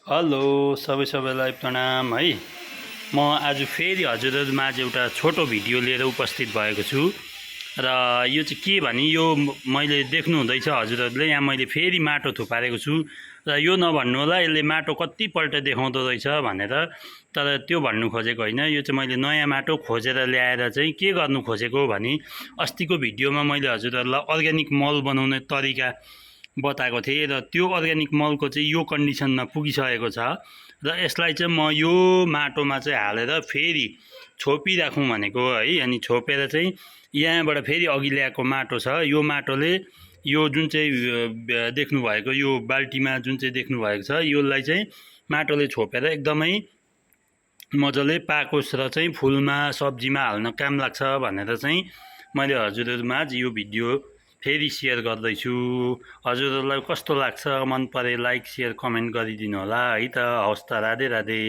Hello सबैलाई प्रणाम है। म आज फेरि हजुरहरूमाझ एउटा छोटो भिडियो लिएर उपस्थित भएको छु र यो चाहिँ के भने यो मैले देख्नुहुँदैछ हजुरहरूले यहाँ मैले फेरि माटो थुपारेको छु र यो नभन्नु होला यसले माटो कतिपल्ट देखाउँदो रहेछ भनेर। तर त्यो भन्नु खोजेको होइन, यो चाहिँ मैले नयाँ माटो खोजेर ल्याएर चाहिँ के गर्नु खोजेको भने अस्तिको भिडियोमा मैले हजुरहरूलाई अर्ग्यानिक मल बनाउने तरिका बताएको थिएँ र त्यो अर्ग्यानिक मलको चाहिँ यो कन्डिसनमा पुगिसकेको छ र यसलाई चाहिँ म यो माटोमा चाहिँ हालेर फेरि छोपिराखौँ भनेको है। अनि छोपेर चाहिँ यहाँबाट फेरि अघि ल्याएको माटो छ, यो माटोले यो जुन चाहिँ देख्नुभएको यो बाल्टीमा जुन चाहिँ देख्नुभएको छ यसलाई चाहिँ माटोले छोपेर एकदमै मजाले पाकोस् र चाहिँ फुलमा सब्जीमा हाल्न काम लाग्छ भनेर चाहिँ मैले हजुरहरूमाझ यो भिडियो फेरि सेयर गर्दैछु। हजुरहरूलाई कस्तो लाग्छ, मन परे लाइक सेयर कमेन्ट गरिदिनु होला है त। हवस् त, राधे राधे।